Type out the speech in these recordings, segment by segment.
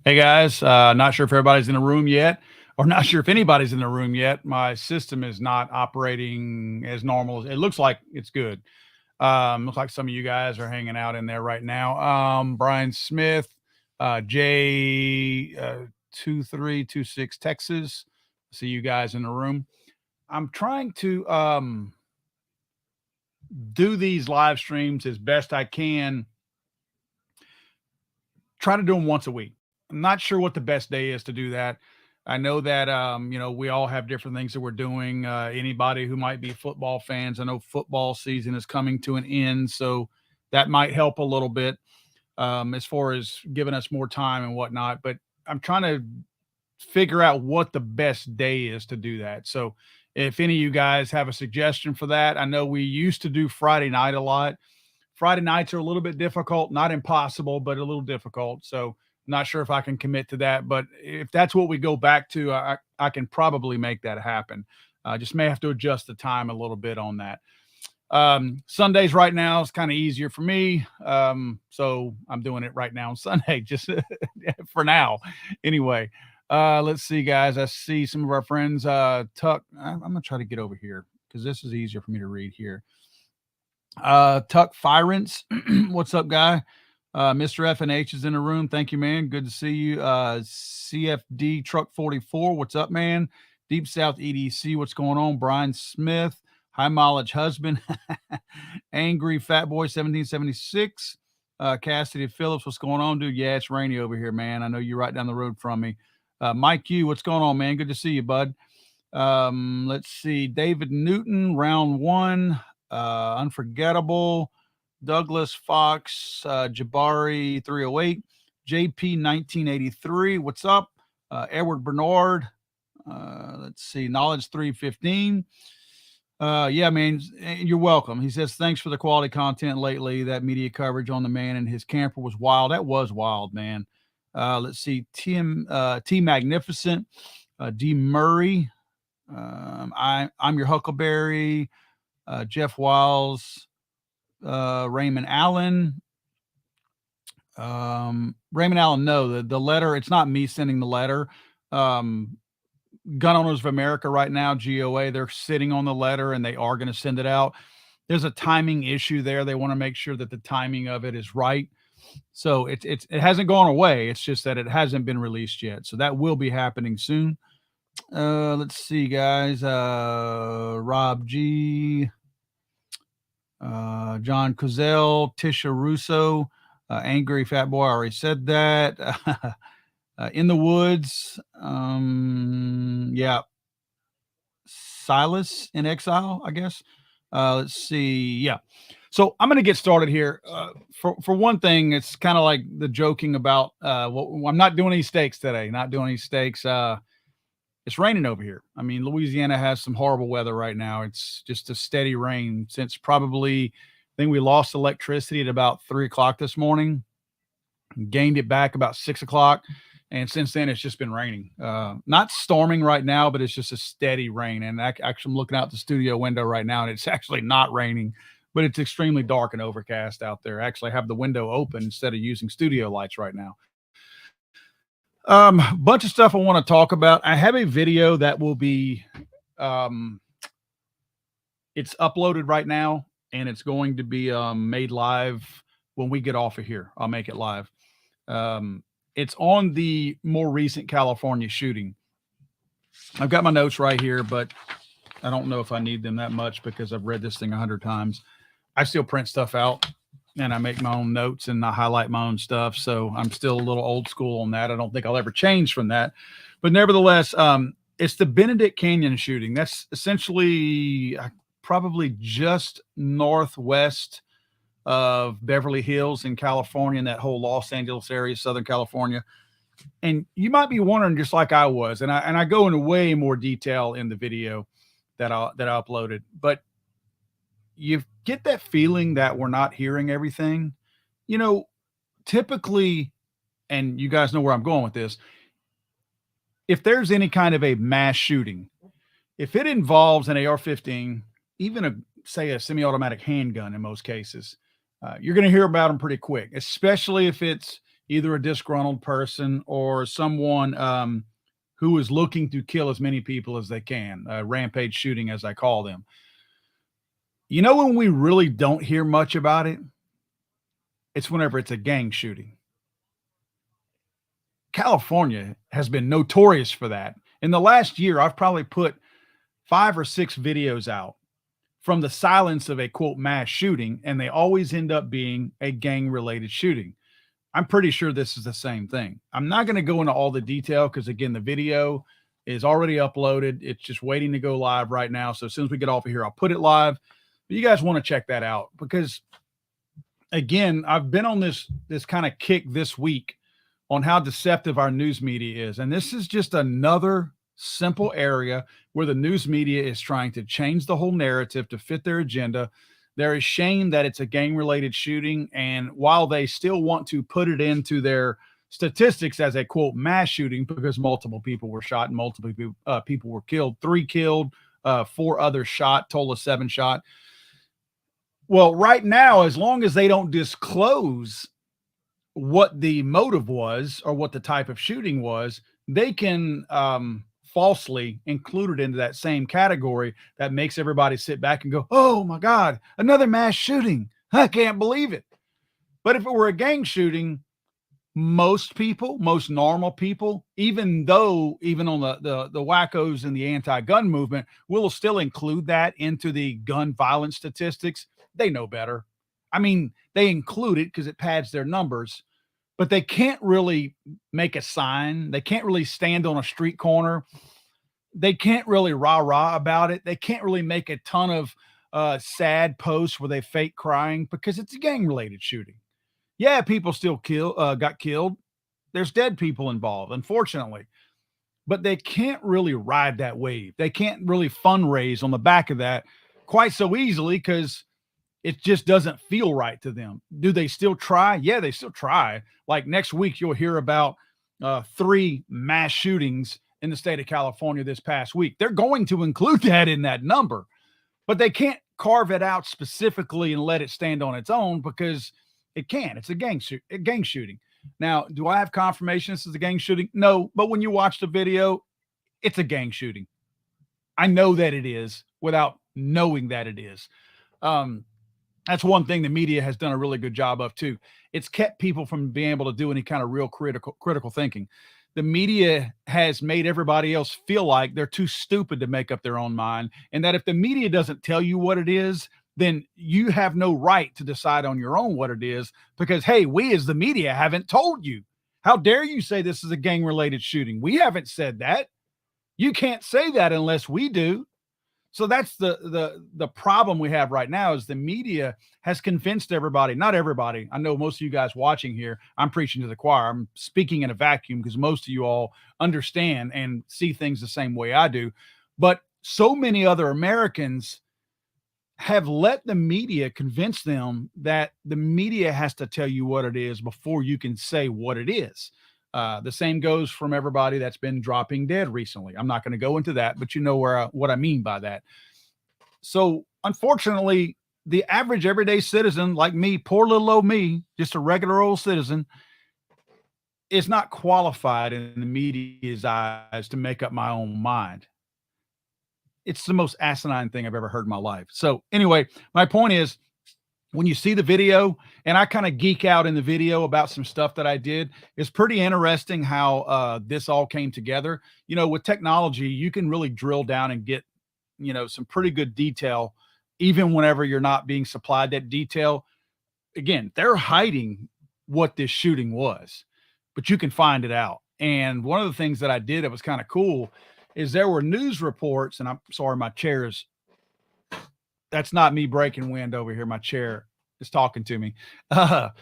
Hey guys, not sure if everybody's in the room yet, or not sure if anybody's in the room yet. My system is not operating as normal. It looks like it's good. Looks like some of you guys are hanging out in there right now. Brian Smith, J 2326 Texas. See you guys in the room. I'm trying to do these live streams as best I can. Try to do them once a week. I'm not sure what the best day is to do that. I know that we all have different things that we're doing. Anybody who might be football fans, I know football season is coming to an end, so that might help a little bit as far as giving us more time and whatnot. But I'm trying to figure out what the best day is to do that. So if any of you guys have a suggestion for that, I know we used to do Friday night a lot. Friday nights are a little bit difficult, not impossible, but a little difficult. So not sure if I can commit to that, but if that's what we go back to, I can probably make that happen. Just may have to adjust the time a little bit on that. Sundays right now is kind of easier for me. So I'm doing it right now on Sunday, just for now. Anyway, let's see, guys. I see some of our friends. Tuck, I'm gonna try to get over here because this is easier for me to read here. Tuck Firance, what's up, guy? Mr. FNH is in the room. Thank you, man. Good to see you. CFD Truck 44, what's up, man? Deep South EDC, what's going on? Brian Smith, High Mileage Husband, Angry Fat Boy 1776, Cassidy Phillips, what's going on, dude? Yeah, it's rainy over here, man. I know you're right down the road from me. Mike Yu, what's going on, man? Good to see you, bud. Let's see. David Newton, round one. Unforgettable, Douglas Fox, Jabari 308, JP 1983. What's up? Edward Bernard. Let's see. Knowledge 315. Yeah, man, you're welcome. He says, thanks for the quality content lately. That media coverage on the man and his camper was wild. That was wild, man. Let's see. T Magnificent, D Murray. I'm your Huckleberry. Jeff Wiles, Raymond Allen. Raymond Allen, no, the letter, it's not me sending the letter. Gun Owners of America right now, GOA, they're sitting on the letter and they are going to send it out. There's a timing issue there. They want to make sure that the timing of it is right. So it hasn't gone away. It's just that it hasn't been released yet. So that will be happening soon. Let's see, guys. Rob G. John Cozell, Tisha Russo, Angry Fat Boy. I already said that. In the Woods. Yeah. Silas in Exile, I guess. Let's see. Yeah. So I'm going to get started here. For one thing, it's kind of like the joking about I'm not doing any steaks today. Not doing any steaks. It's raining over here. I mean, Louisiana has some horrible weather right now. It's just a steady rain since probably, I think we lost electricity at about 3 o'clock this morning, gained it back about 6 o'clock. And since then, it's just been raining. Not storming right now, but it's just a steady rain. And actually, I'm looking out the studio window right now, and it's actually not raining, but it's extremely dark and overcast out there. Actually, I have the window open instead of using studio lights right now. Bunch of stuff I want to talk about. I have a video that will be, it's uploaded right now, and it's going to be made live when we get off of here. I'll make it live. It's on the more recent California shooting. I've got my notes right here, but I don't know if I need them that much because I've read this thing 100 times. I still print stuff out and I make my own notes and I highlight my own stuff. So I'm still a little old school on that. I don't think I'll ever change from that. But nevertheless, it's the Benedict Canyon shooting. That's essentially probably just northwest of Beverly Hills in California, and that whole Los Angeles area, Southern California. And you might be wondering, just like I was, and I go into way more detail in the video that I uploaded, but you get that feeling that we're not hearing everything. You know, typically, and you guys know where I'm going with this, if there's any kind of a mass shooting, if it involves an AR-15, even say a semi-automatic handgun in most cases, you're going to hear about them pretty quick, especially if it's either a disgruntled person or someone who is looking to kill as many people as they can, rampage shooting, as I call them. You know, when we really don't hear much about it, it's whenever it's a gang shooting. California has been notorious for that. In the last year, I've probably put 5 or 6 videos out from the silence of a quote mass shooting, and they always end up being a gang related shooting. I'm pretty sure this is the same thing. I'm not going to go into all the detail because, again, the video is already uploaded. It's just waiting to go live right now. So as soon as we get off of here, I'll put it live. But you guys want to check that out because, again, I've been on this kind of kick this week on how deceptive our news media is. And this is just another simple area where the news media is trying to change the whole narrative to fit their agenda. They're ashamed that it's a gang-related shooting, and while they still want to put it into their statistics as a quote mass shooting because multiple people were shot and multiple people were killed, 3 killed, 4 others shot, total of 7 shot. Well, right now, as long as they don't disclose what the motive was or what the type of shooting was, they can falsely included into that same category that makes everybody sit back and go, oh my God, another mass shooting. I can't believe it. But if it were a gang shooting, most people, most normal people, even on the wackos and the anti-gun movement, will still include that into the gun violence statistics. They know better. I mean, they include it because it pads their numbers, but they can't really make a sign. They can't really stand on a street corner. They can't really rah-rah about it. They can't really make a ton of sad posts where they fake crying because it's a gang-related shooting. Yeah, people still got killed. There's dead people involved, unfortunately. But they can't really ride that wave. They can't really fundraise on the back of that quite so easily because it just doesn't feel right to them. Do they still try? Yeah, they still try. Like next week, you'll hear about 3 mass shootings in the state of California this past week. They're going to include that in that number, but they can't carve it out specifically and let it stand on its own because it can't. It's a gang shooting. Now, do I have confirmation this is a gang shooting? No, but when you watch the video, it's a gang shooting. I know that it is without knowing that it is. That's one thing the media has done a really good job of too. It's kept people from being able to do any kind of real critical thinking. The media has made everybody else feel like they're too stupid to make up their own mind, and that if the media doesn't tell you what it is, then you have no right to decide on your own what it is because, hey, we as the media haven't told you. How dare you say this is a gang-related shooting? We haven't said that. You can't say that unless we do. So that's the problem we have right now is the media has convinced everybody, not everybody. I know most of you guys watching here, I'm preaching to the choir. I'm speaking in a vacuum because most of you all understand and see things the same way I do. But so many other Americans have let the media convince them that the media has to tell you what it is before you can say what it is. The same goes from everybody that's been dropping dead recently. I'm not going to go into that, but you know what I mean by that. So unfortunately, the average everyday citizen like me, poor little old me, just a regular old citizen, is not qualified in the media's eyes to make up my own mind. It's the most asinine thing I've ever heard in my life. So anyway, my point is, when you see the video, and I kind of geek out in the video about some stuff that I did, it's pretty interesting how this all came together. You know, with technology, you can really drill down and get, some pretty good detail, even whenever you're not being supplied that detail. Again, they're hiding what this shooting was, but you can find it out. And one of the things that I did that was kind of cool is there were news reports, and I'm sorry, my chair is, that's not me breaking wind over here. My chair is talking to me. The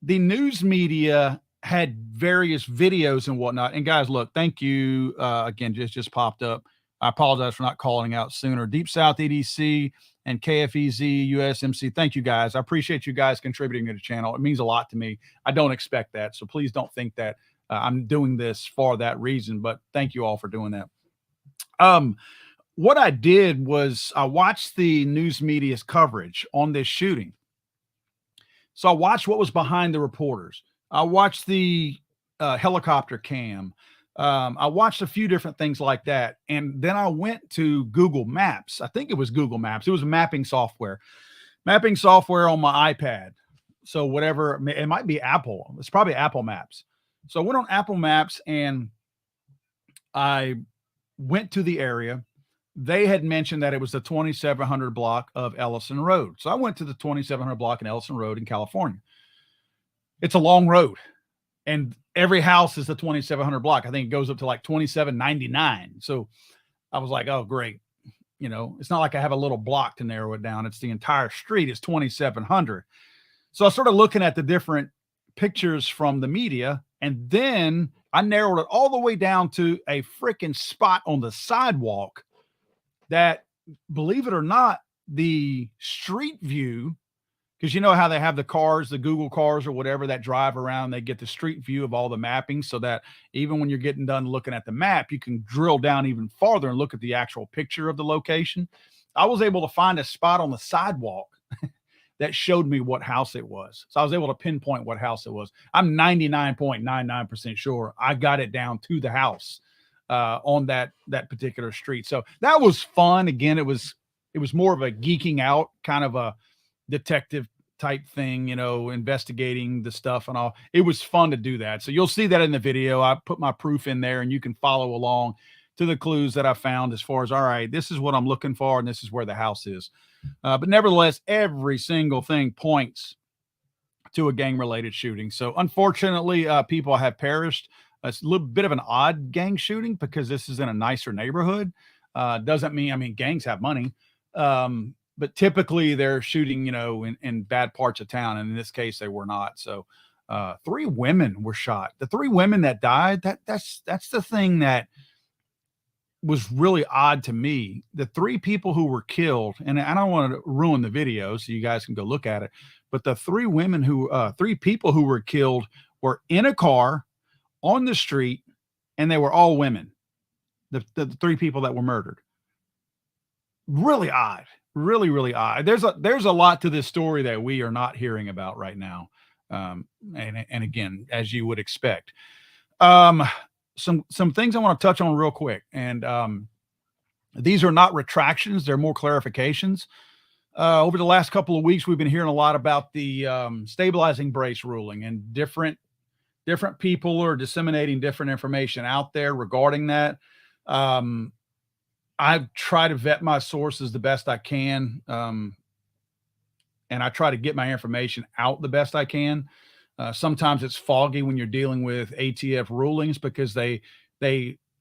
news media had various videos and whatnot. And guys, look, thank you. Again, just popped up. I apologize for not calling out sooner. Deep South EDC and KFEZ USMC. Thank you guys. I appreciate you guys contributing to the channel. It means a lot to me. I don't expect that. So please don't think that I'm doing this for that reason, but thank you all for doing that. What I did was I watched the news media's coverage on this shooting. So I watched what was behind the reporters. I watched the helicopter cam. I watched a few different things like that. And then I went to Google Maps. I think it was Google Maps. It was mapping software on my iPad. So whatever, it might be Apple. It's probably Apple Maps. So I went on Apple Maps and I went to the area. They had mentioned that it was the 2700 block of Ellison Road. So I went to the 2700 block in Ellison Road in California. It's a long road, and every house is the 2700 block. I think it goes up to like 2799. So I was like, oh, great. It's not like I have a little block to narrow it down. It's the entire street is 2700. So I started looking at the different pictures from the media, and then I narrowed it all the way down to a freaking spot on the sidewalk that, believe it or not, the street view, because you know how they have the cars, the Google cars or whatever that drive around, they get the street view of all the mapping so that even when you're getting done looking at the map, you can drill down even farther and look at the actual picture of the location. I was able to find a spot on the sidewalk that showed me what house it was. So I was able to pinpoint what house it was. I'm 99.99% sure I got it down to the house on that particular street. So that was fun. Again, it was more of a geeking out kind of a detective type thing, investigating the stuff and all. It was fun to do that. So you'll see that in the video. I put my proof in there and you can follow along to the clues that I found as far as, all right, this is what I'm looking for and this is where the house is. But nevertheless, every single thing points to a gang related shooting. So unfortunately, people have perished. It's a little bit of an odd gang shooting because this is in a nicer neighborhood. Doesn't mean, I mean, gangs have money. But typically they're shooting, in bad parts of town. And in this case, they were not. So 3 women were shot. The 3 women that died, that's the thing that was really odd to me. The 3 people who were killed, and I don't want to ruin the video so you guys can go look at it, but the 3 people who were killed were in a car on the street, and they were all women. The 3 people that were murdered. Really odd. Really, really odd. There's a lot to this story that we are not hearing about right now. And again, as you would expect. Some things I want to touch on real quick. And these are not retractions, they're more clarifications. Over the last couple of weeks, we've been hearing a lot about the stabilizing brace ruling, and different people are disseminating different information out there regarding that. I try to vet my sources the best I can. And I try to get my information out the best I can. Sometimes it's foggy when you're dealing with ATF rulings because they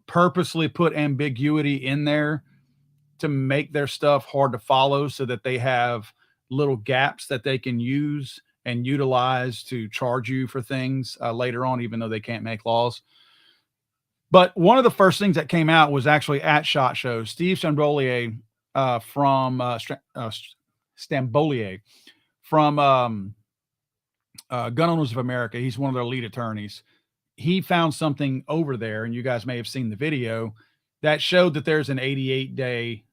purposely put ambiguity in there to make their stuff hard to follow so that they have little gaps that they can use and utilize to charge you for things later on, even though they can't make laws. But one of the first things that came out was actually at SHOT Show. Steve Stambolier from Stambolier from Gun Owners of America. He's one of their lead attorneys. He found something over there, and you guys may have seen the video that showed that there's an 88-day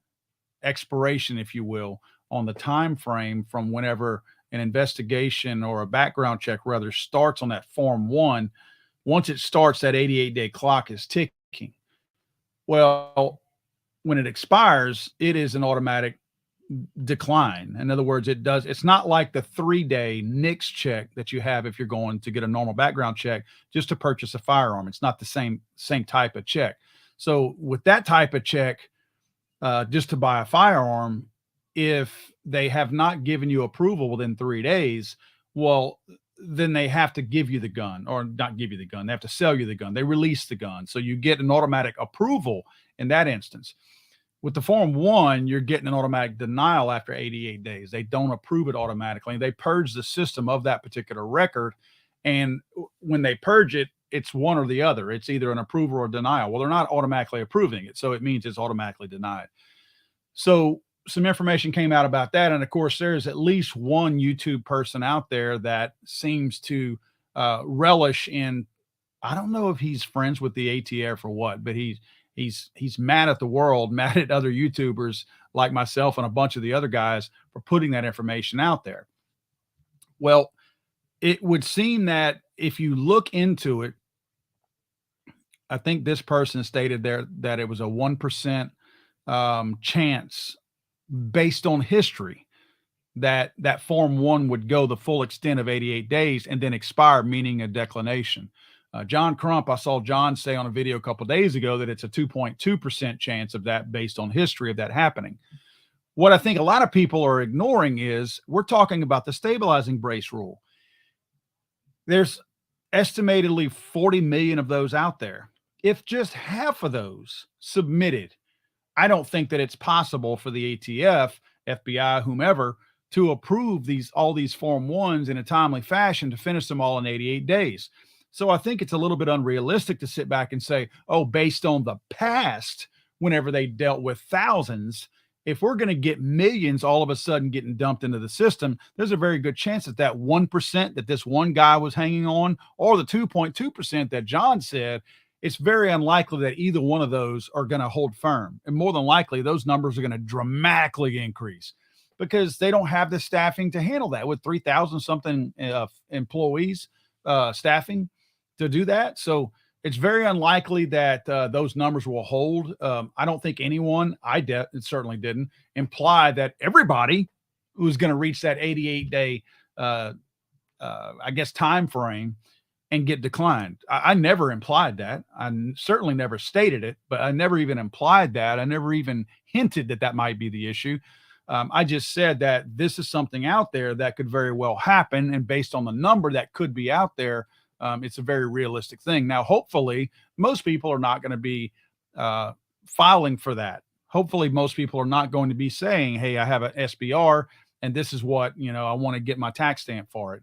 expiration, if you will, on the time frame from whenever an investigation or a background check rather starts on that Form 1. Once it starts, that 88-day clock is ticking. Well, when it expires, it is an automatic decline. In other words, it's not like the 3-day NICS check that you have if you're going to get a normal background check just to purchase a firearm. It's not the same type of check. So with that type of check, just to buy a firearm, if they have not given you approval within 3 days, well, then they have to give you the gun, or not give you the gun. They have to sell you the gun. They release the gun. So you get an automatic approval in that instance. With the Form 1, you're getting an automatic denial after 88 days. They don't approve it automatically. They purge the system of that particular record. And when they purge it, it's one or the other. It's either an approval or denial. Well, they're not automatically approving it, so it means it's automatically denied. So some information came out about that. And of course, there's at least one YouTube person out there that seems to relish in, I don't know if he's friends with the ATF or what, but he's mad at the world, mad at other YouTubers like myself and a bunch of the other guys for putting that information out there. Well, it would seem that if you look into it, I think this person stated there that it was a 1% chance based on history that Form 1 would go the full extent of 88 days and then expire, meaning a declination. John Crump, I saw John say on a video a couple of days ago that it's a 2.2% chance of that based on history of that happening. What I think a lot of people are ignoring is we're talking about the stabilizing brace rule. There's estimatedly 40 million of those out there. If just half of those submitted, I don't think that it's possible for the ATF, FBI, whomever, to approve all these Form 1s in a timely fashion to finish them all in 88 days. So I think it's a little bit unrealistic to sit back and say, oh, based on the past, whenever they dealt with thousands, if we're going to get millions all of a sudden getting dumped into the system, there's a very good chance that 1% that this one guy was hanging on, or the 2.2% that John said, it's very unlikely that either one of those are going to hold firm. And more than likely, those numbers are going to dramatically increase because they don't have the staffing to handle that with 3,000 something employees staffing to do that. So it's very unlikely that those numbers will hold. I don't think anyone, certainly didn't, imply that everybody who's going to reach that 88-day, I guess, time frame and get declined. I never implied that. Certainly never stated it, but I never even implied that. I never even hinted that that might be the issue. I just said that this is something out there that could very well happen. And based on the number that could be out there, it's a very realistic thing. Now, hopefully, most people are not going to be filing for that. Hopefully, most people are not going to be saying, hey, I have an SBR and this is what, I want to get my tax stamp for it.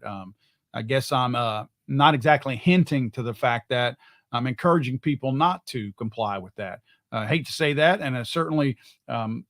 I guess I'm not exactly hinting to the fact that I'm encouraging people not to comply with that. I hate to say that. And certainly I'm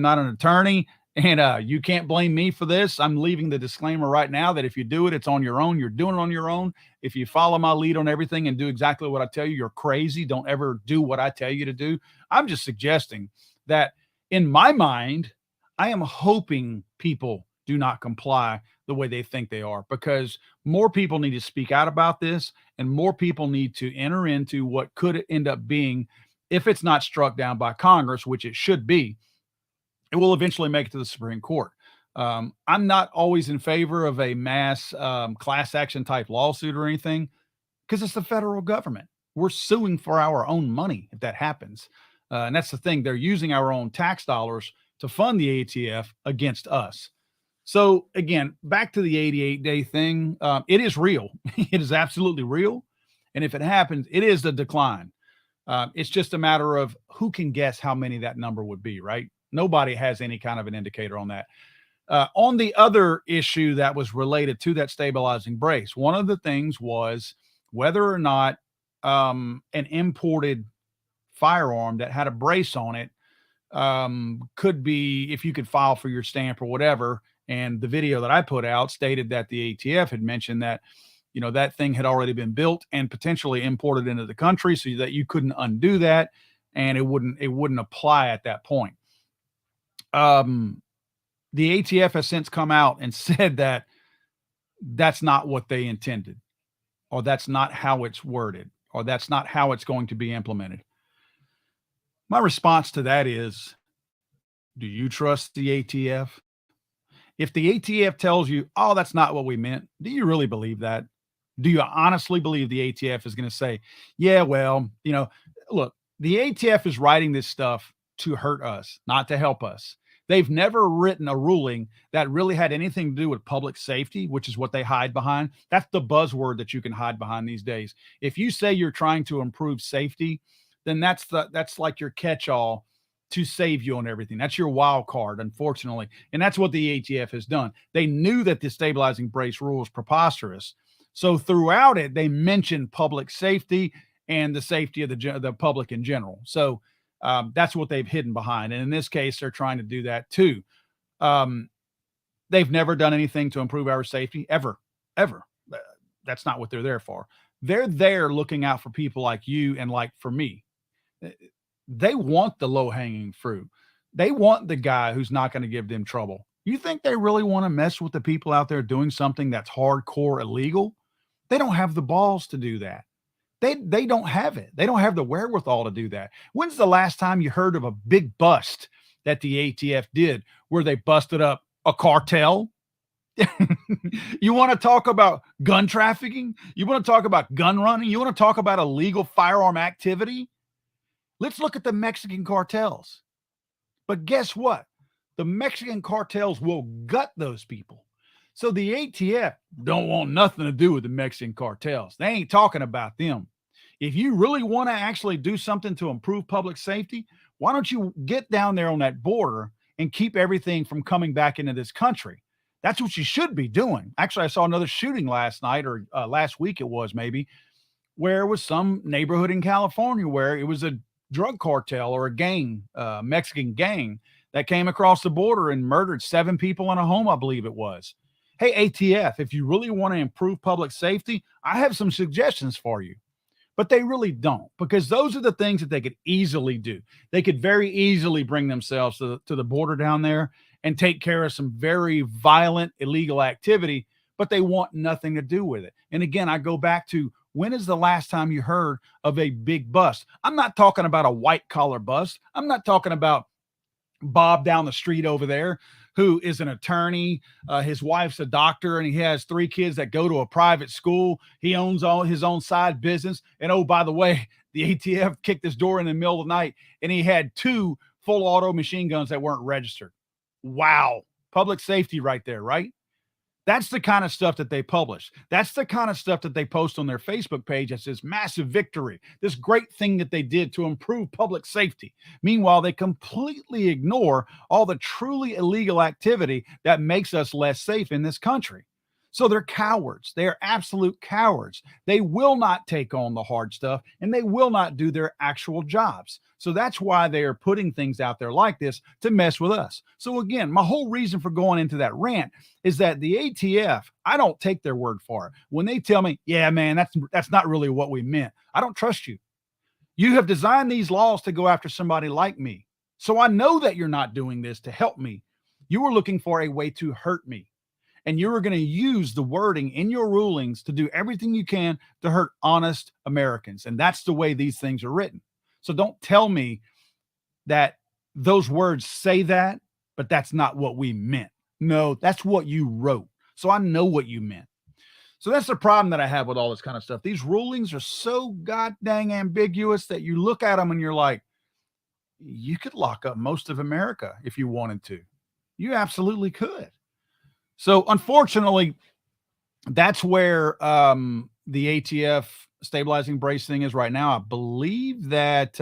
not an attorney and you can't blame me for this. I'm leaving the disclaimer right now that if you do it, it's on your own. You're doing it on your own. If you follow my lead on everything and do exactly what I tell you, you're crazy. Don't ever do what I tell you to do. I'm just suggesting that in my mind, I am hoping people do not comply the way they think they are, because more people need to speak out about this and more people need to enter into what could end up being, if it's not struck down by Congress, which it should be, it will eventually make it to the Supreme Court. I'm not always in favor of a mass class action type lawsuit or anything because it's the federal government. We're suing for our own money if that happens. And that's the thing. They're using our own tax dollars to fund the ATF against us. So again, back to the 88-day thing. It is real. It is absolutely real. And if it happens, it is a decline. It's just a matter of who can guess how many that number would be, right? Nobody has any kind of an indicator on that. On the other issue that was related to that stabilizing brace, one of the things was whether or not an imported firearm that had a brace on it could be, if you could file for your stamp or whatever. And the video that I put out stated that the ATF had mentioned that, that thing had already been built and potentially imported into the country so that you couldn't undo that and it wouldn't apply at that point. The ATF has since come out and said that that's not what they intended, or that's not how it's worded, or that's not how it's going to be implemented. My response to that is, do you trust the ATF? If the ATF tells you, oh, that's not what we meant, do you really believe that? Do you honestly believe the ATF is going to say, yeah, well, look, the ATF is writing this stuff to hurt us, not to help us. They've never written a ruling that really had anything to do with public safety, which is what they hide behind. That's the buzzword that you can hide behind these days. If you say you're trying to improve safety, then that's like your catch-all to save you on everything. That's your wild card, unfortunately. And that's what the ATF has done. They knew that the stabilizing brace rule was preposterous. So throughout it, they mentioned public safety and the safety of the public in general. So that's what they've hidden behind. And in this case, they're trying to do that too. They've never done anything to improve our safety ever. That's not what they're there for. They're there looking out for people like you and like for me. They want the low hanging fruit. They want the guy who's not going to give them trouble. You think they really want to mess with the people out there doing something that's hardcore illegal? They don't have the balls to do that. They don't have it. They don't have the wherewithal to do that. When's the last time you heard of a big bust that the ATF did where they busted up a cartel? You want to talk about gun trafficking? You want to talk about gun running? You want to talk about illegal firearm activity? Let's look at the Mexican cartels. But guess what? The Mexican cartels will gut those people. So the ATF don't want nothing to do with the Mexican cartels. They ain't talking about them. If you really want to actually do something to improve public safety, why don't you get down there on that border and keep everything from coming back into this country? That's what you should be doing. Actually, I saw another shooting last night or last week it was maybe, where it was some neighborhood in California where it was a drug cartel or a gang, Mexican gang that came across the border and murdered 7 people in a home, I believe it was. Hey, ATF, if you really want to improve public safety, I have some suggestions for you. But they really don't, because those are the things that they could easily do. They could very easily bring themselves to the border down there and take care of some very violent, illegal activity, but they want nothing to do with it. And again, I go back to, when is the last time you heard of a big bust? I'm not talking about a white collar bust. I'm not talking about Bob down the street over there who is an attorney. His wife's a doctor, and he has 3 kids that go to a private school. He owns all his own side business. And oh, by the way, the ATF kicked his door in the middle of the night, and he had 2 full auto machine guns that weren't registered. Wow. Public safety right there, right? That's the kind of stuff that they publish. That's the kind of stuff that they post on their Facebook page as this massive victory, this great thing that they did to improve public safety. Meanwhile, they completely ignore all the truly illegal activity that makes us less safe in this country. So they're cowards. They are absolute cowards. They will not take on the hard stuff, and they will not do their actual jobs. So that's why they are putting things out there like this to mess with us. So again, my whole reason for going into that rant is that the ATF, I don't take their word for it. When they tell me, yeah, man, that's not really what we meant, I don't trust you. You have designed these laws to go after somebody like me. So I know that you're not doing this to help me. You were looking for a way to hurt me. And you are going to use the wording in your rulings to do everything you can to hurt honest Americans. And that's the way these things are written. So don't tell me that those words say that, but that's not what we meant. No, that's what you wrote. So I know what you meant. So that's the problem that I have with all this kind of stuff. These rulings are so god dang ambiguous that you look at them and you're like, you could lock up most of America if you wanted to. You absolutely could. So unfortunately, that's where the ATF stabilizing brace thing is right now. I believe that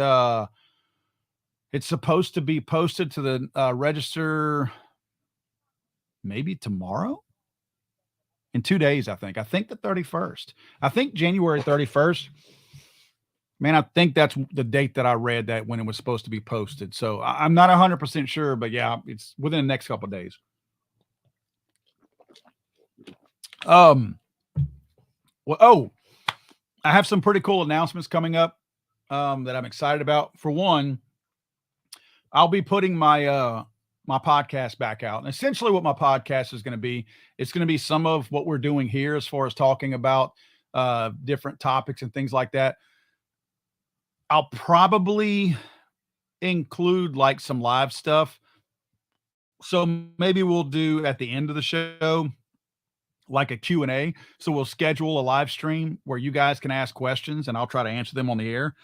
it's supposed to be posted to the register maybe tomorrow, in 2 days, I think. I think the 31st. I think January 31st. Man, I think that's the date that I read that when it was supposed to be posted. So I'm not 100% sure, but yeah, it's within the next couple of days. Well, I have some pretty cool announcements coming up that I'm excited about. For one, I'll be putting my my podcast back out. And essentially what my podcast is going to be, it's going to be some of what we're doing here as far as talking about different topics and things like that. I'll probably include like some live stuff. So maybe we'll do at the end of the show like a Q&A. So we'll schedule a live stream where you guys can ask questions and I'll try to answer them on the air.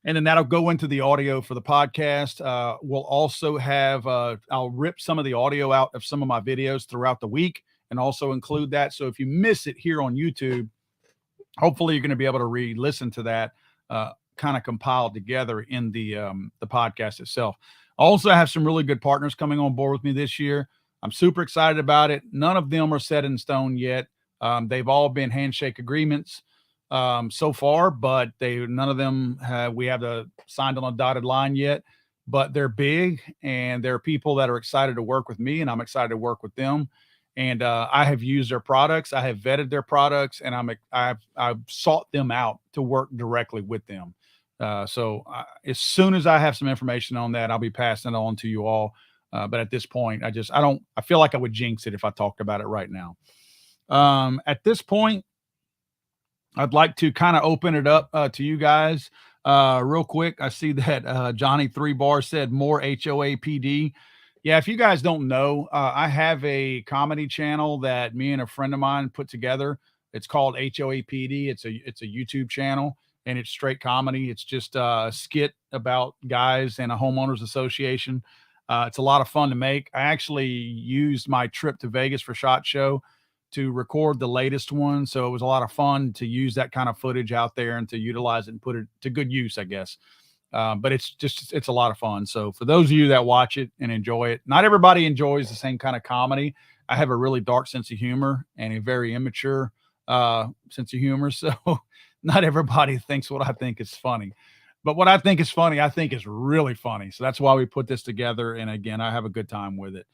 And then that'll go into the audio for the podcast. We'll also have, I'll rip some of the audio out of some of my videos throughout the week and also include that. So if you miss it here on YouTube, hopefully you're going to be able to re-listen to that kind of compiled together in the podcast itself. I also have some really good partners coming on board with me this year. I'm super excited about it. None of them are set in stone yet. They've all been handshake agreements so far, but none of them we have signed on a dotted line yet. But they're big, and they're people that are excited to work with me, and I'm excited to work with them. And I have used their products, I have vetted their products, and I've sought them out to work directly with them. So as soon as I have some information on that, I'll be passing it on to you all. But at this point, I feel like I would jinx it if I talked about it right now. At this point, I'd like to kind of open it up to you guys real quick. I see that Johnny Three Bar said more HOAPD. Yeah, if you guys don't know, I have a comedy channel that me and a friend of mine put together. It's called HOAPD. It's a YouTube channel and it's straight comedy. It's just a skit about guys and a homeowners association. It's a lot of fun to make. I actually used my trip to Vegas for SHOT Show to record the latest one. So it was a lot of fun to use that kind of footage out there and to utilize it and put it to good use, I guess. But it's a lot of fun. So for those of you that watch it and enjoy it, not everybody enjoys the same kind of comedy. I have a really dark sense of humor and a very immature sense of humor. So not everybody thinks what I think is funny. But what I think is funny, I think is really funny. So that's why we put this together. And again, I have a good time with it.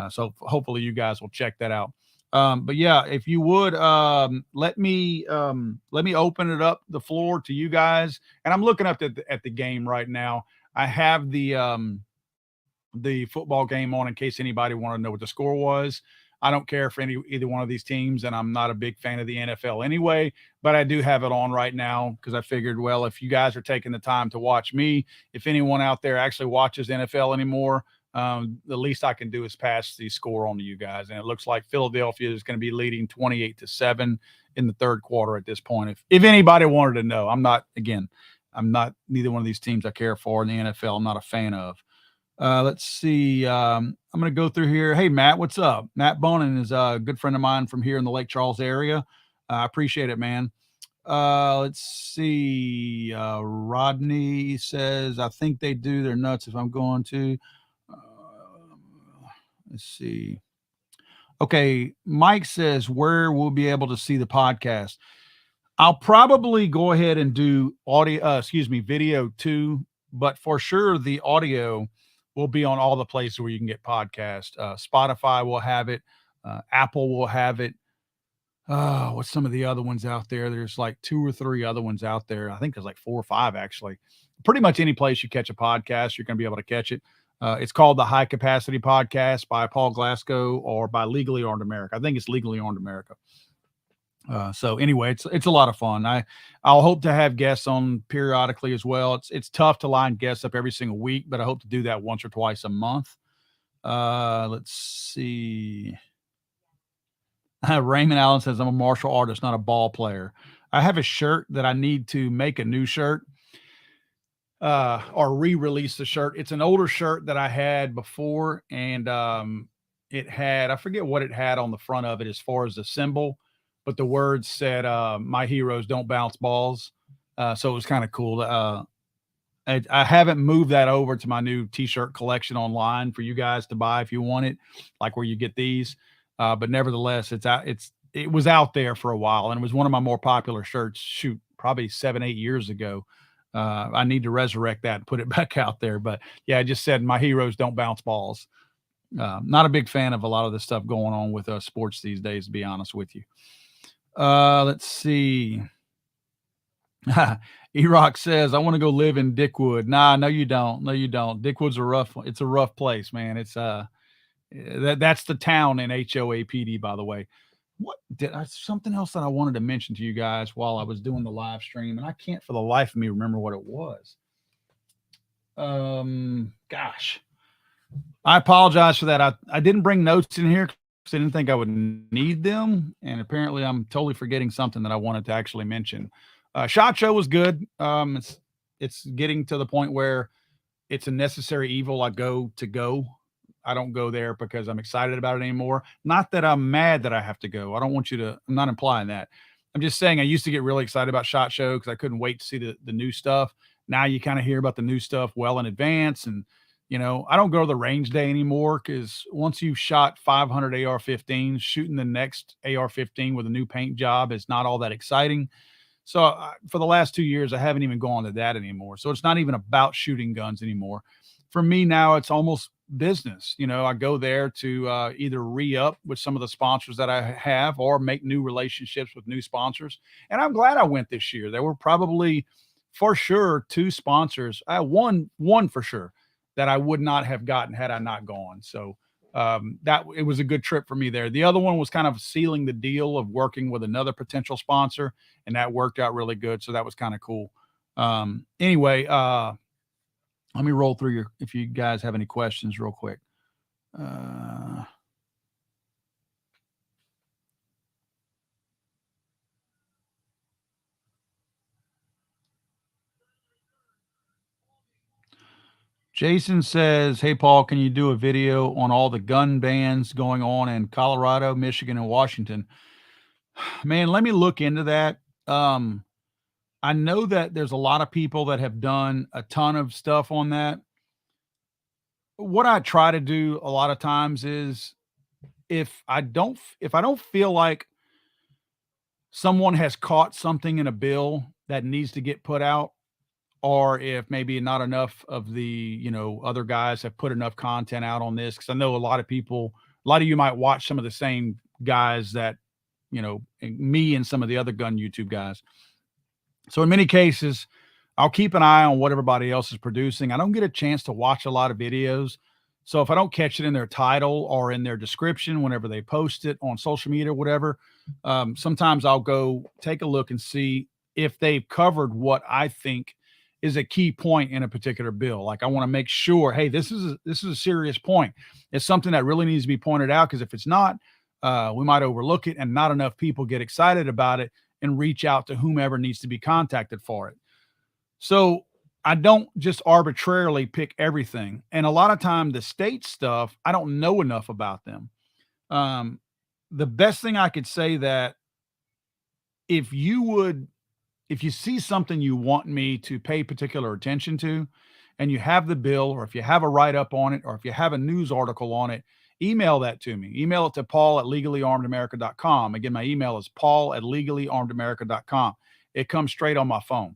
So hopefully you guys will check that out. But yeah, if you would let me open it up the floor to you guys. And I'm looking up at the game right now. I have the football game on in case anybody wanted to know what the score was. I don't care for either one of these teams, and I'm not a big fan of the NFL anyway, but I do have it on right now because I figured, well, if you guys are taking the time to watch me, if anyone out there actually watches NFL anymore, the least I can do is pass the score on to you guys. And it looks like Philadelphia is going to be leading 28-7 in the third quarter at this point. If anybody wanted to know, I'm not neither one of these teams I care for in the NFL. I'm not a fan of. Let's see. I'm going to go through here. Hey, Matt, what's up? Matt Bonin is a good friend of mine from here in the Lake Charles area. I appreciate it, man. Let's see. Rodney says, I think they do. They're nuts if I'm going to. Let's see. Okay. Mike says, where we'll be able to see the podcast. I'll probably go ahead and do video too, but for sure the audio will be on all the places where you can get podcasts. Spotify will have it. Apple will have it. What's some of the other ones out there? There's like 2 or 3 other ones out there. I think there's like 4 or 5 actually. Pretty much any place you catch a podcast, you're going to be able to catch it. It's called the High Capacity Podcast by Paul Glasgow or by Legally Armed America. I think it's Legally Armed America. So anyway, it's a lot of fun. I'll hope to have guests on periodically as well. It's tough to line guests up every single week, but I hope to do that once or twice a month. Let's see. Raymond Allen says, I'm a martial artist, not a ball player. I have a shirt that I need to make a new shirt or re-release the shirt. It's an older shirt that I had before, and it had, I forget what it had on the front of it as far as the symbol, but the words said, my heroes don't bounce balls. So it was kind of cool. I haven't moved that over to my new t-shirt collection online for you guys to buy if you want it, like where you get these. But nevertheless, it was out there for a while, and it was one of my more popular shirts. Shoot, probably 7-8 years ago. I need to resurrect that and put it back out there. But yeah, I just said my heroes don't bounce balls. Not a big fan of a lot of the stuff going on with sports these days, to be honest with you. Let's see. E-Rock says, I want to go live in Dickwood. Nah, no, you don't. No, you don't. Dickwood's it's a rough place, man. It's that's the town in HOAPD, by the way. Something else that I wanted to mention to you guys while I was doing the live stream, and I can't for the life of me remember what it was. Gosh, I apologize for that. I didn't bring notes in here because I didn't think I would need them, and apparently I'm totally forgetting something that I wanted to actually mention. SHOT Show was good. It's getting to the point where it's a necessary evil. I go. I don't go there because I'm excited about it anymore. Not that I'm mad that I have to go. I don't want you to, I'm not implying that. I'm just saying I used to get really excited about SHOT Show because I couldn't wait to see the new stuff. Now you kind of hear about the new stuff well in advance. And, I don't go to the range day anymore because once you've shot 500 AR-15s, shooting the next AR-15 with a new paint job is not all that exciting. So for the last 2 years, I haven't even gone to that anymore. So it's not even about shooting guns anymore. For me now, it's almost business. I go there to either re-up with some of the sponsors that I have or make new relationships with new sponsors. And I'm glad I went this year. There were probably for sure 2 sponsors. One for sure. that I would not have gotten had I not gone. So that it was a good trip for me there. The other one was kind of sealing the deal of working with another potential sponsor, and that worked out really good. So that was kind of cool. Anyway, let me roll through your if you guys have any questions real quick. Uh, Jason says, "Hey Paul, can you do a video on all the gun bans going on in Colorado, Michigan, and Washington?" Man, let me look into that. Um, I know that there's a lot of people that have done a ton of stuff on that. What I try to do a lot of times is if I don't feel like someone has caught something in a bill that needs to get put out, or if maybe not enough of the, other guys have put enough content out on this, because I know a lot of you might watch some of the same guys that, me and some of the other gun YouTube guys. So in many cases, I'll keep an eye on what everybody else is producing. I don't get a chance to watch a lot of videos. So if I don't catch it in their title or in their description whenever they post it on social media or whatever, sometimes I'll go take a look and see if they've covered what I think is a key point in a particular bill. Like I want to make sure, hey, this is a serious point. It's something that really needs to be pointed out, because if it's not, we might overlook it and not enough people get excited about it and reach out to whomever needs to be contacted for it. So I don't just arbitrarily pick everything. And a lot of time the state stuff, I don't know enough about them. Um, the best thing I could say that if you would if you see something you want me to pay particular attention to, and you have the bill, or if you have a write up on it, or if you have a news article on it, email that to me. Email it to Paul at legallyarmedamerica.com. Again, my email is Paul at legallyarmedamerica.com. It comes straight on my phone.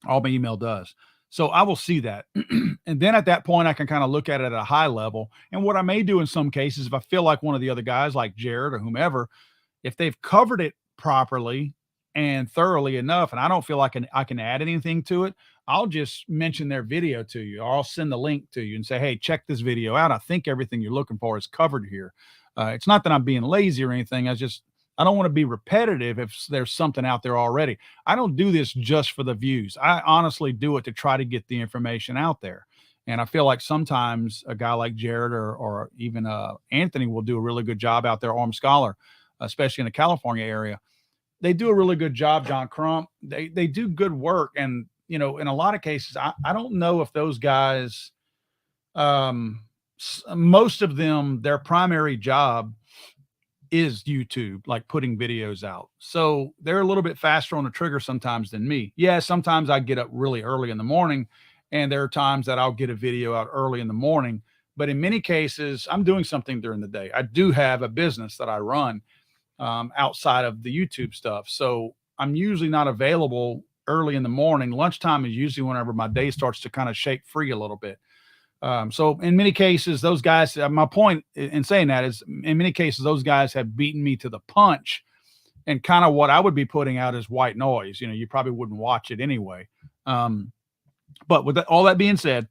All my email does. So I will see that. And then at that point, I can kind of look at it at a high level. And what I may do in some cases, if I feel like one of the other guys, like Jared or whomever, if they've covered it properly and thoroughly enough, and I don't feel like I can add anything to it, I'll just mention their video to you, or I'll send the link to you and say, hey, check this video out. I think everything you're looking for is covered here. It's not that I'm being lazy or anything. I don't want to be repetitive if there's something out there already. I don't do this just for the views. I honestly do it to try to get the information out there. And I feel like sometimes a guy like Jared or even Anthony will do a really good job out there, Armed Scholar, especially in the California area. They do a really good job, John Crump. They do good work. And, in a lot of cases, I don't know if those guys, most of them, their primary job is YouTube, like putting videos out. So they're a little bit faster on the trigger sometimes than me. Yeah, sometimes I get up really early in the morning, and there are times that I'll get a video out early in the morning. But in many cases, I'm doing something during the day. I do have a business that I run outside of the YouTube stuff. So I'm usually not available early in the morning. Lunchtime is usually whenever my day starts to kind of shake free a little bit. So in many cases, those guys, my point in saying that is in many cases, those guys have beaten me to the punch, and kind of what I would be putting out is white noise. You probably wouldn't watch it anyway. But with all that being said,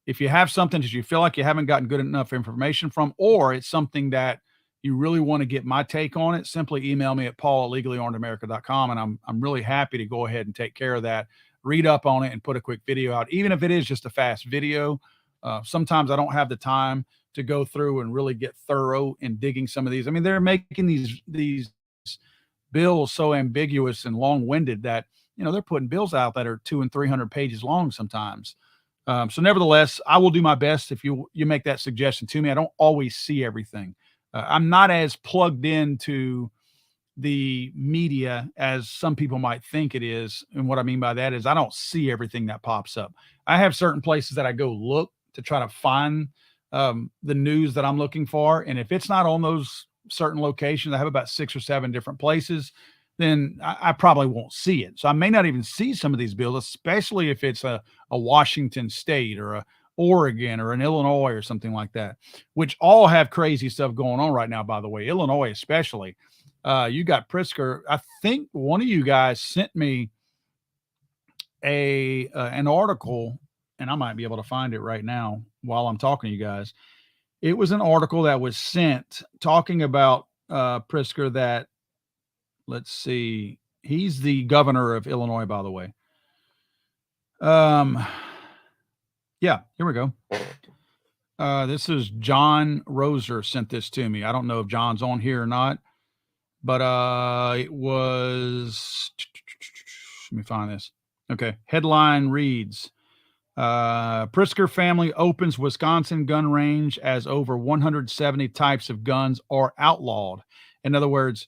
if you have something that you feel like you haven't gotten good enough information from, or it's something that you really want to get my take on it, simply email me at paul@legallyarmedamerica.com. And I'm really happy to go ahead and take care of that, read up on it, and put a quick video out, even if it is just a fast video. Sometimes I don't have the time to go through and really get thorough in digging some of these. I mean, they're making these bills so ambiguous and long-winded that, they're putting bills out that are 200 and 300 pages long sometimes. So nevertheless, I will do my best if you make that suggestion to me. I don't always see everything. I'm not as plugged into the media as some people might think it is. And what I mean by that is I don't see everything that pops up. I have certain places that I go look to try to find the news that I'm looking for. And if it's not on those certain locations, I have about 6 or 7 different places, then I probably won't see it. So I may not even see some of these bills, especially if it's a Washington state or a Oregon or an Illinois or something like that, which all have crazy stuff going on right now, by the way. Illinois, especially. You got Pritzker. I think one of you guys sent me an article and I might be able to find it right now while I'm talking to you guys. It was an article that was sent talking about Prisker. That, let's see, he's the governor of Illinois, by the way. Um, yeah, here we go. This is John Roser sent this to me. I don't know if John's on here or not, but it was. Let me find this. Okay, headline reads: Prisker family opens Wisconsin gun range as over 170 types of guns are outlawed. In other words,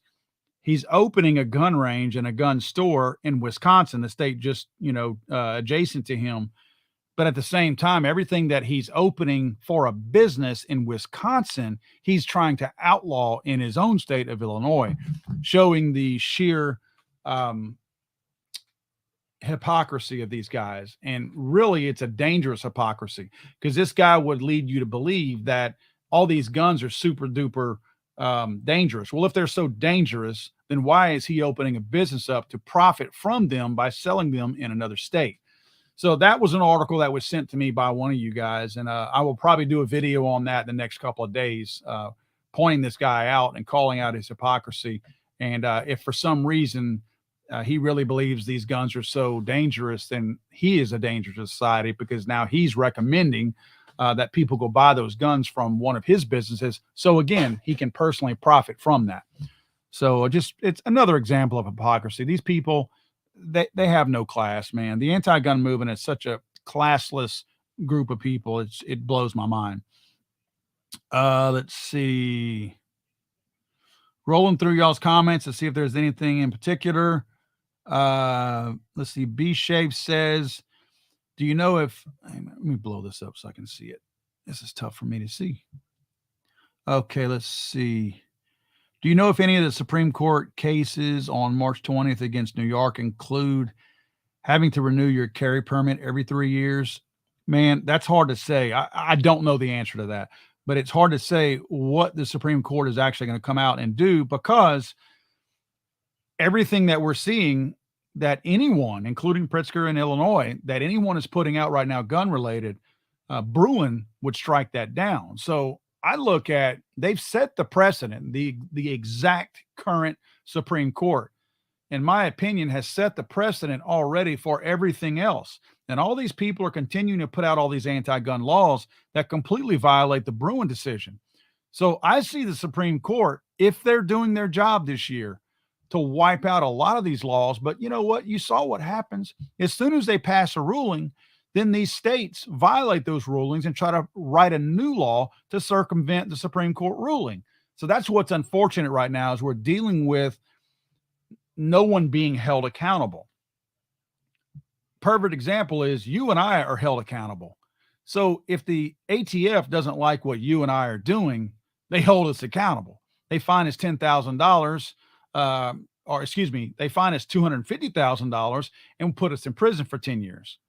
he's opening a gun range and a gun store in Wisconsin, the state just, adjacent to him. But at the same time, everything that he's opening for a business in Wisconsin, he's trying to outlaw in his own state of Illinois, showing the sheer hypocrisy of these guys. And really, it's a dangerous hypocrisy, because this guy would lead you to believe that all these guns are super duper dangerous. Well, if they're so dangerous, then why is he opening a business up to profit from them by selling them in another state? So that was an article that was sent to me by one of you guys, and I will probably do a video on that in the next couple of days, pointing this guy out and calling out his hypocrisy. And if for some reason he really believes these guns are so dangerous, then he is a danger to society, because now he's recommending that people go buy those guns from one of his businesses. So again, he can personally profit from that. So it's another example of hypocrisy. These people, they have no class, man. The anti-gun movement is such a classless group of people. It blows my mind. Let's see. Rolling through y'all's comments to see if there's anything in particular. Let's see. B Shape says, do you know if, let me blow this up so I can see it. This is tough for me to see. Okay, let's see. Do you know if any of the Supreme Court cases on March 20th against New York include having to renew your carry permit every 3 years? Man, that's hard to say. I don't know the answer to that, but it's hard to say what the Supreme Court is actually going to come out and do, because everything that we're seeing, that anyone, including Pritzker in Illinois, that anyone is putting out right now, gun related, Bruin would strike that down. So I look at, they've set the precedent. The exact current Supreme Court, in my opinion, has set the precedent already for everything else. And all these people are continuing to put out all these anti-gun laws that completely violate the Bruin decision. So I see the Supreme Court, if they're doing their job this year, to wipe out a lot of these laws. But you know what? You saw what happens. As soon as they pass a ruling, then these states violate those rulings and try to write a new law to circumvent the Supreme Court ruling. So that's what's unfortunate right now, is we're dealing with no one being held accountable. Perfect example is you and I are held accountable. So if the ATF doesn't like what you and I are doing, they hold us accountable. They fine us $10,000, or excuse me, they fine us $250,000 and put us in prison for 10 years.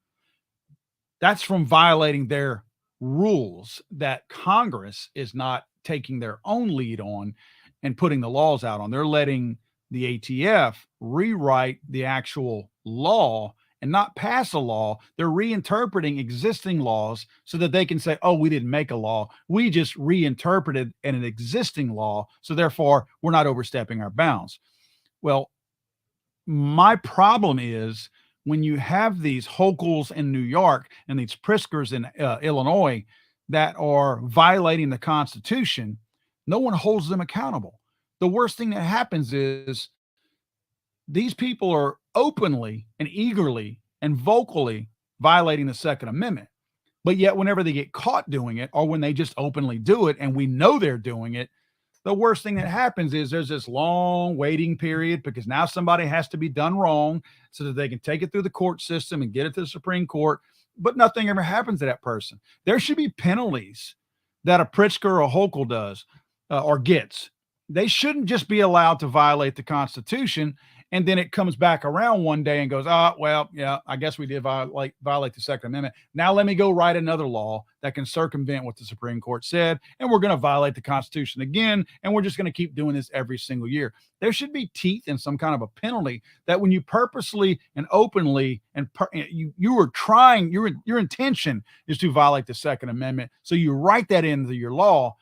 That's from violating their rules that Congress is not taking their own lead on and putting the laws out on. They're letting the ATF rewrite the actual law and not pass a law. They're reinterpreting existing laws so that they can say, oh, we didn't make a law. We just reinterpreted an existing law. So therefore, we're not overstepping our bounds. Well, my problem is, when you have these Hokels in New York and these Priskers in Illinois that are violating the Constitution, no one holds them accountable. The worst thing that happens is these people are openly and eagerly and vocally violating the Second Amendment. But yet, whenever they get caught doing it, or when they just openly do it and we know they're doing it, the worst thing that happens is there's this long waiting period, because now somebody has to be done wrong so that they can take it through the court system and get it to the Supreme Court. But nothing ever happens to that person. There should be penalties that a Pritzker or a Hochul does or gets. They shouldn't just be allowed to violate the Constitution And then it comes back around one day and goes, oh, well, yeah, I guess we did violate the Second Amendment. Now let me go write another law that can circumvent what the Supreme Court said. And we're going to violate the Constitution again. And we're just going to keep doing this every single year. There should be teeth and some kind of a penalty that when you purposely and openly you were trying, your intention is to violate the Second Amendment. So you write that into your law.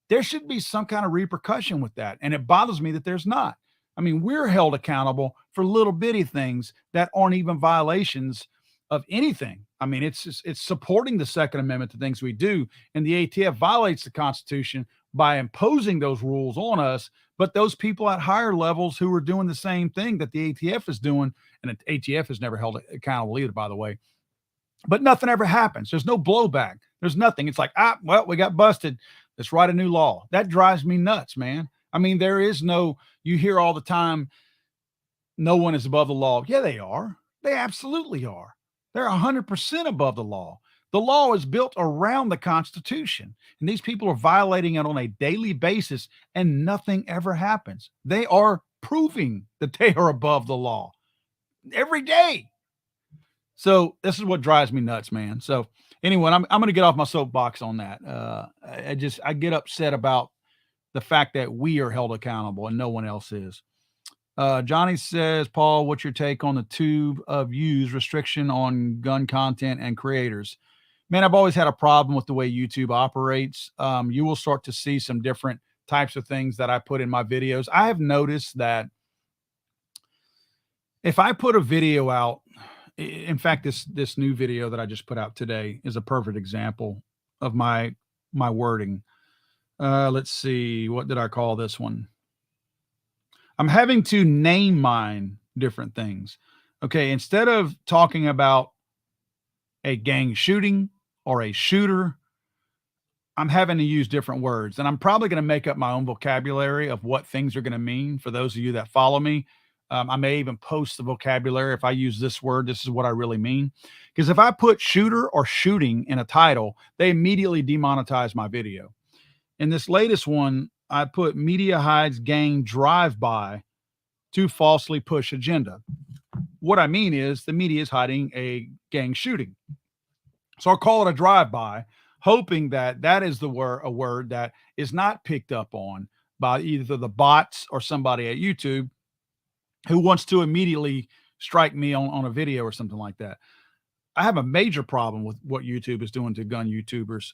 There should be some kind of repercussion with that. And it bothers me that there's not. I mean, we're held accountable for little bitty things that aren't even violations of anything. I mean, it's supporting the Second Amendment to things we do. And the ATF violates the Constitution by imposing those rules on us. But those people at higher levels who are doing the same thing that the ATF is doing, and the ATF is never held accountable either, by the way, but nothing ever happens. There's no blowback. There's nothing. It's like, well, we got busted. Let's write a new law. That drives me nuts, man. I mean, there is no, you hear all the time, no one is above the law. Yeah, they are. They absolutely are. They're 100% above the law. The law is built around the Constitution, and these people are violating it on a daily basis, and nothing ever happens. They are proving that they are above the law every day. So this is what drives me nuts, man. So anyway, I'm going to get off my soapbox on that. I get upset about the fact that we are held accountable and no one else is. Johnny says, Paul, what's your take on the tube of use restriction on gun content and creators? Man, I've always had a problem with the way YouTube operates. You will start to see some different types of things that I put in my videos. I have noticed that if I put a video out, in fact, this new video that I just put out today is a perfect example of my wording. Let's see, what did I call this one? I'm having to name mine different things. Okay, instead of talking about a gang shooting or a shooter, I'm having to use different words. And I'm probably going to make up my own vocabulary of what things are going to mean for those of you that follow me. I may even post the vocabulary. If I use this word, this is what I really mean. Because if I put shooter or shooting in a title, they immediately demonetize my video. In this latest one, I put media hides gang drive-by to falsely push agenda. What I mean is the media is hiding a gang shooting. So I'll call it a drive-by, hoping that that is a word that is not picked up on by either the bots or somebody at YouTube who wants to immediately strike me on a video or something like that. I have a major problem with what YouTube is doing to gun YouTubers.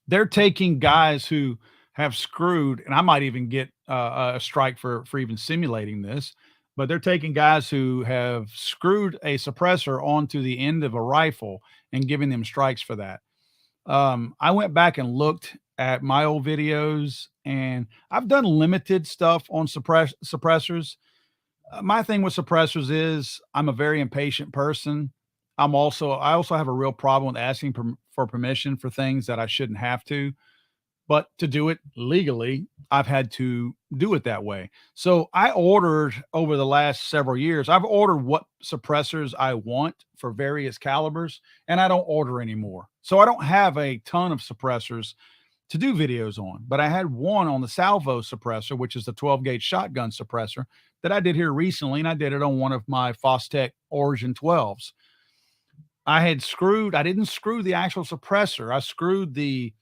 They're taking guys who have screwed, and I might even get a strike for even simulating this, but they're taking guys who have screwed a suppressor onto the end of a rifle and giving them strikes for that. I went back and looked at my old videos, and I've done limited stuff on suppressors. My thing with suppressors is I'm a very impatient person. I also have a real problem with asking for permission for things that I shouldn't have to. But to do it legally, I've had to do it that way. So I ordered over the last several years, I've ordered what suppressors I want for various calibers, and I don't order anymore. So I don't have a ton of suppressors to do videos on, but I had one on the Salvo suppressor, which is the 12 gauge shotgun suppressor that I did here recently. And I did it on one of my Fostech Origin 12s. I didn't screw the actual suppressor. I screwed the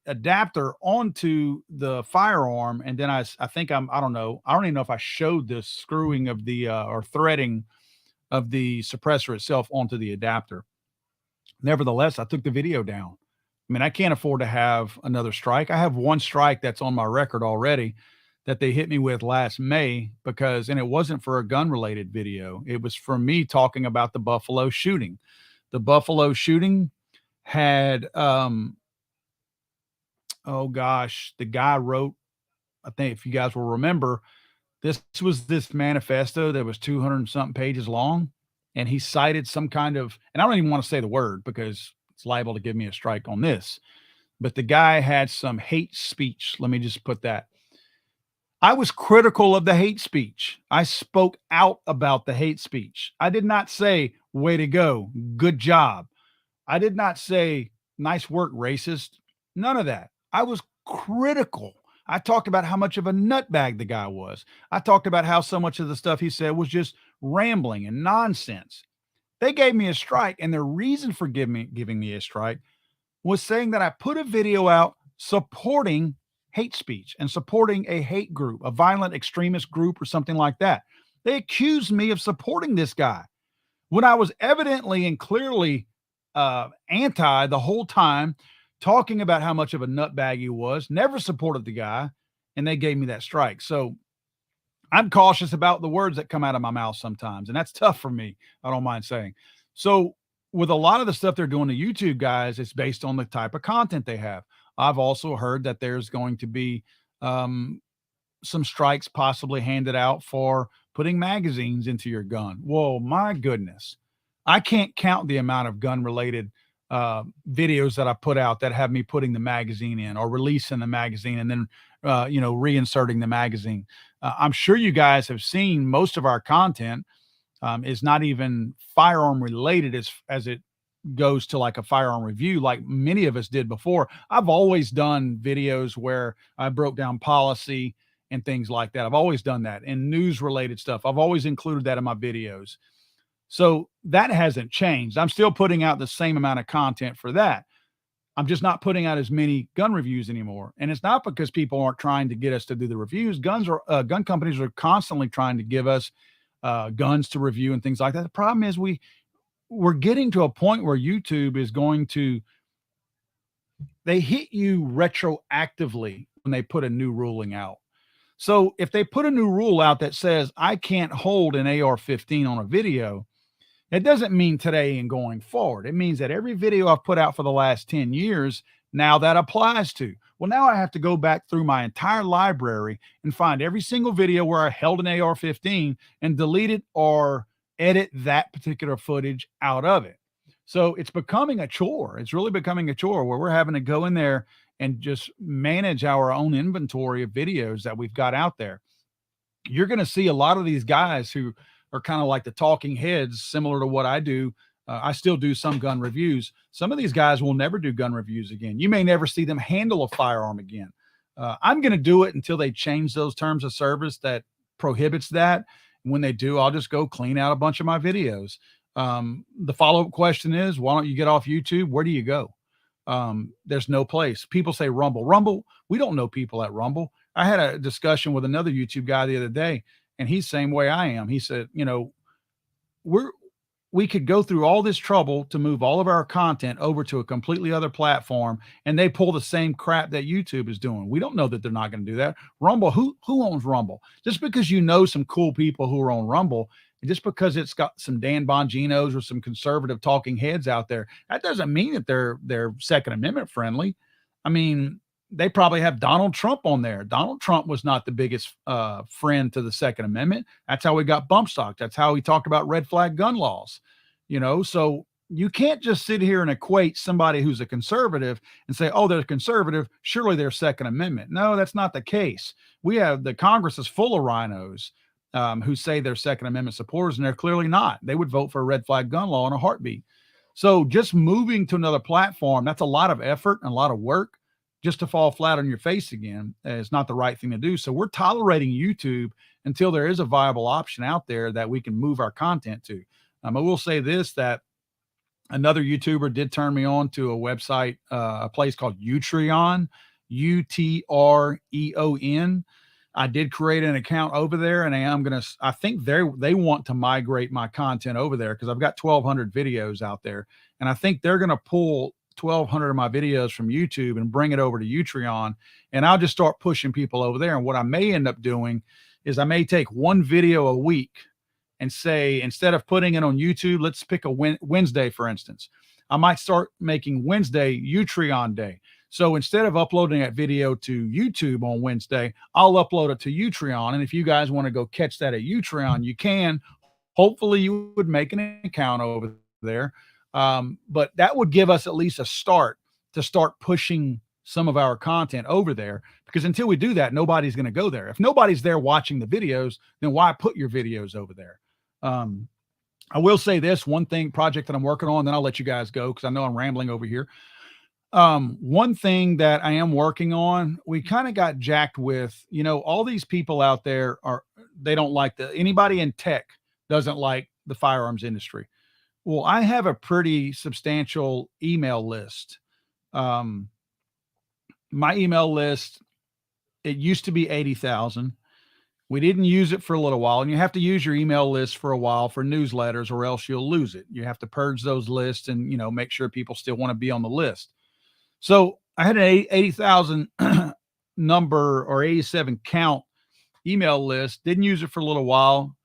adapter onto the firearm. And then I don't know. I don't even know if I showed the screwing of the, or threading of the suppressor itself onto the adapter. Nevertheless, I took the video down. I mean, I can't afford to have another strike. I have one strike that's on my record already that they hit me with last May and it wasn't for a gun related video. It was for me talking about the Buffalo shooting. The Buffalo shooting had, oh gosh, the guy wrote, I think if you guys will remember, this was this manifesto that was 200 and something pages long. And he cited some kind of, and I don't even want to say the word because it's liable to give me a strike on this, but the guy had some hate speech. Let me just put that. I was critical of the hate speech. I spoke out about the hate speech. I did not say, way to go, good job. I did not say, nice work, racist. None of that. I was critical I talked about how much of a nutbag the guy was. I talked about how so much of the stuff he said was just rambling and nonsense. They gave me a strike, and the reason for giving me a strike was saying that I put a video out supporting hate speech and supporting a hate group, a violent extremist group, or something like that. They accused me of supporting this guy when I was evidently and clearly anti the whole time, talking about how much of a nutbag he was, never supported the guy, and they gave me that strike. So I'm cautious about the words that come out of my mouth sometimes, and that's tough for me. I don't mind saying. So, with a lot of the stuff they're doing to YouTube guys, it's based on the type of content they have. I've also heard that there's going to be um, some strikes possibly handed out for putting magazines into your gun. Whoa, my goodness. I can't count the amount of gun related videos that I put out that have me putting the magazine in or releasing the magazine and then, reinserting the magazine. I'm sure you guys have seen most of our content is not even firearm related as it goes to like a firearm review, like many of us did before. I've always done videos where I broke down policy and things like that. I've always done that, and news related stuff. I've always included that in my videos. So that hasn't changed. I'm still putting out the same amount of content for that. I'm just not putting out as many gun reviews anymore. And it's not because people aren't trying to get us to do the reviews. Gun companies are constantly trying to give us guns to review and things like that. The problem is we're getting to a point where YouTube is going to, they hit you retroactively when they put a new ruling out. So if they put a new rule out that says I can't hold an AR-15 on a video, it doesn't mean today and going forward. It means that every video I've put out for the last 10 years, now that applies to. Well, now I have to go back through my entire library and find every single video where I held an AR-15 and delete it or edit that particular footage out of it. So it's becoming a chore. It's really becoming a chore where we're having to go in there and just manage our own inventory of videos that we've got out there. You're going to see a lot of these guys who are kind of like the talking heads, similar to what I do. I still do some gun reviews. Some of these guys will never do gun reviews again. You may never see them handle a firearm again. I'm going to do it until they change those terms of service that prohibits that. When they do, I'll just go clean out a bunch of my videos. The follow-up question is, why don't you get off YouTube? Where do you go? There's no place. People say Rumble. We don't know people at Rumble. I had a discussion with another YouTube guy the other day, and he's the same way I am. He said, we could go through all this trouble to move all of our content over to a completely other platform, and they pull the same crap that YouTube is doing. We don't know that they're not going to do that. Rumble, who owns Rumble? Just because you know some cool people who are on Rumble, just because it's got some Dan Bonginos or some conservative talking heads out there, that doesn't mean that they're Second Amendment friendly. I mean, they probably have Donald Trump on there. Donald Trump was not the biggest friend to the Second Amendment. That's how we got bump stock. That's how he talked about red flag gun laws. So you can't just sit here and equate somebody who's a conservative and say, oh, they're conservative, surely they're Second Amendment. No, that's not the case. We have the Congress is full of rhinos who say they're Second Amendment supporters, and they're clearly not. They would vote for a red flag gun law in a heartbeat. So just moving to another platform, that's a lot of effort and a lot of work just to fall flat on your face again. Is not the right thing to do. So we're tolerating YouTube until there is a viable option out there that we can move our content to. I will say this, that another YouTuber did turn me on to a website, a place called Utreon, Utreon. I did create an account over there, and I think they want to migrate my content over there because I've got 1,200 videos out there, and I think they're going to pull 1,200 of my videos from YouTube and bring it over to Utreon, and I'll just start pushing people over there. And what I may end up doing is I may take one video a week and say, instead of putting it on YouTube, let's pick a Wednesday, for instance. I might start making Wednesday Utreon Day. So instead of uploading that video to YouTube on Wednesday, I'll upload it to Utreon. And if you guys want to go catch that at Utreon, you can. Hopefully you would make an account over there. But that would give us at least a start to start pushing some of our content over there, because until we do that, nobody's going to go there. If nobody's there watching the videos, then why put your videos over there? I will say this one project that I'm working on, then I'll let you guys go because I know I'm rambling over here. One thing that I am working on, we kind of got jacked with, all these people out there they don't like anybody in tech doesn't like the firearms industry. Well, I have a pretty substantial email list. Um, my email list, it used to be 80,000. We didn't use it for a little while, and you have to use your email list for a while for newsletters or else you'll lose it. You have to purge those lists and, make sure people still want to be on the list. So I had an 80,000 number or 87 count email list, didn't use it for a little while.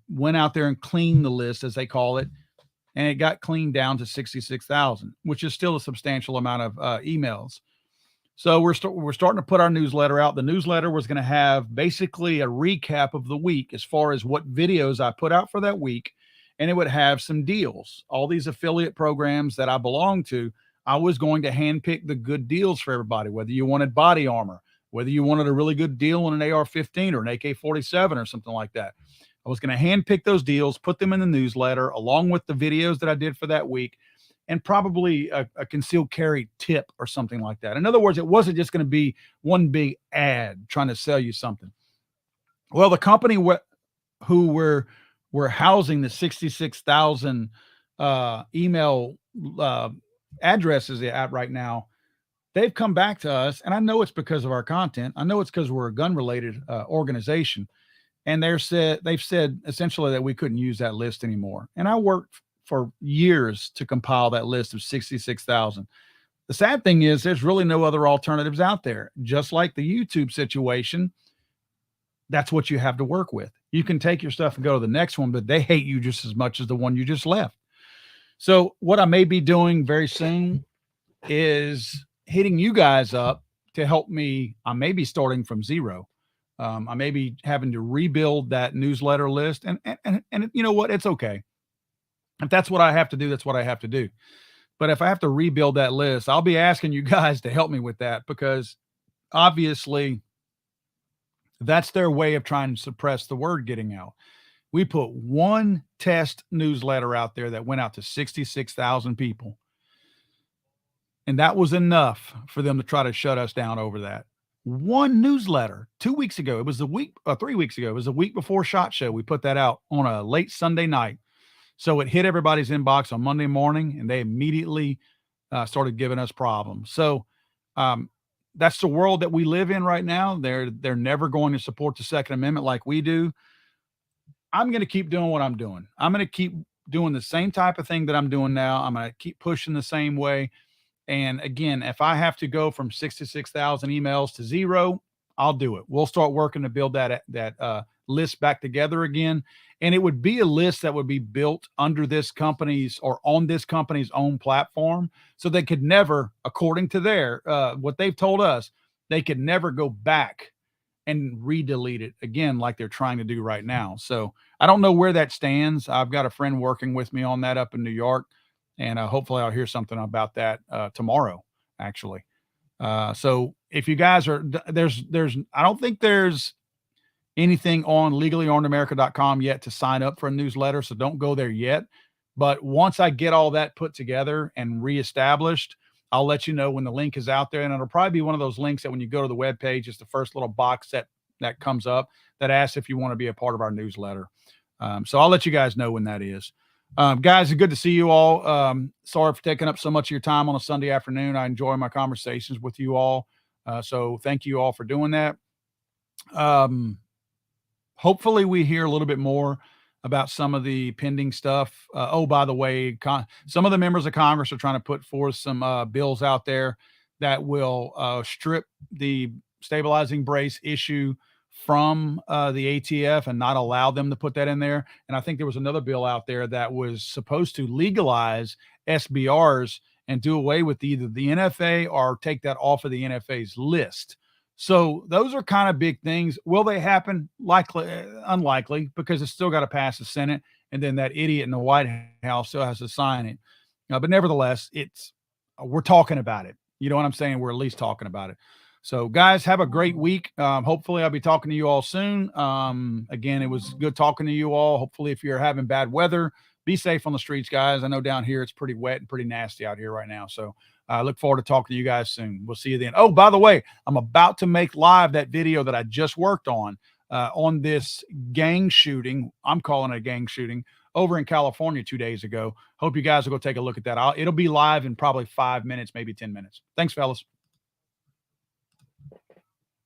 Went out there and cleaned the list, as they call it, and it got cleaned down to 66,000, which is still a substantial amount of emails. So we're starting to put our newsletter out. The newsletter was going to have basically a recap of the week as far as what videos I put out for that week, and it would have some deals. All these affiliate programs that I belong to, I was going to handpick the good deals for everybody, whether you wanted body armor, whether you wanted a really good deal on an AR-15 or an AK-47 or something like that. I was going to handpick those deals, put them in the newsletter along with the videos that I did for that week, and probably a concealed carry tip or something like that. In other words, it wasn't just going to be one big ad trying to sell you something. Well, the company who were housing the 66,000 email addresses at right now, they've come back to us, and I know it's because of our content. I know it's because we're a gun-related organization, and they've said essentially that we couldn't use that list anymore. And I worked for years to compile that list of 66,000. The sad thing is there's really no other alternatives out there. Just like the YouTube situation, that's what you have to work with. You can take your stuff and go to the next one, but they hate you just as much as the one you just left. So what I may be doing very soon is hitting you guys up to help me. I may be starting from zero. I may be having to rebuild that newsletter list, and you know what? It's okay. If that's what I have to do, that's what I have to do. But if I have to rebuild that list, I'll be asking you guys to help me with that, because obviously that's their way of trying to suppress the word getting out. We put one test newsletter out there that went out to 66,000 people. And that was enough for them to try to shut us down over that. One newsletter 2 weeks ago. It was 3 weeks ago. It was the week before SHOT Show. We put that out on a late Sunday night. So it hit everybody's inbox on Monday morning, and they immediately started giving us problems. So that's the world that we live in right now. They're never going to support the Second Amendment like we do. I'm going to keep doing what I'm doing. I'm going to keep doing the same type of thing that I'm doing now. I'm going to keep pushing the same way. And again, if I have to go from 66,000 emails to zero, I'll do it. We'll start working to build that list back together again. And it would be a list that would be built under this company's or on this company's own platform. So they could never, according to what they've told us, they could never go back and redelete it again like they're trying to do right now. So I don't know where that stands. I've got a friend working with me on that up in New York, and hopefully I'll hear something about that tomorrow, actually. So if you guys are, I don't think there's anything on legallyarmedamerica.com yet to sign up for a newsletter, so don't go there yet. But once I get all that put together and reestablished, I'll let you know when the link is out there. And it'll probably be one of those links that when you go to the webpage, it's the first little box that comes up that asks if you want to be a part of our newsletter. So I'll let you guys know when that is. Guys, it's good to see you all. Sorry for taking up so much of your time on a Sunday afternoon. I enjoy my conversations with you all. So thank you all for doing that. Hopefully we hear a little bit more about some of the pending stuff. By the way, some of the members of Congress are trying to put forth some bills out there that will strip the stabilizing brace issue from the ATF and not allow them to put that in there. And I think there was another bill out there that was supposed to legalize SBRs and do away with either the NFA or take that off of the NFA's list. So those are kind of big things. Will they happen? Likely, unlikely, because it's still got to pass the Senate, and then that idiot in the White House still has to sign it. But nevertheless, we're talking about it. You know what I'm saying? We're at least talking about it. So guys, have a great week. Hopefully I'll be talking to you all soon. Again, it was good talking to you all. Hopefully if you're having bad weather, be safe on the streets, guys. I know down here it's pretty wet and pretty nasty out here right now. So I look forward to talking to you guys soon. We'll see you then. Oh, by the way, I'm about to make live that video that I just worked on this gang shooting. I'm calling it a gang shooting over in California 2 days ago. Hope you guys will go take a look at that. It'll be live in probably 5 minutes, maybe 10 minutes. Thanks, fellas.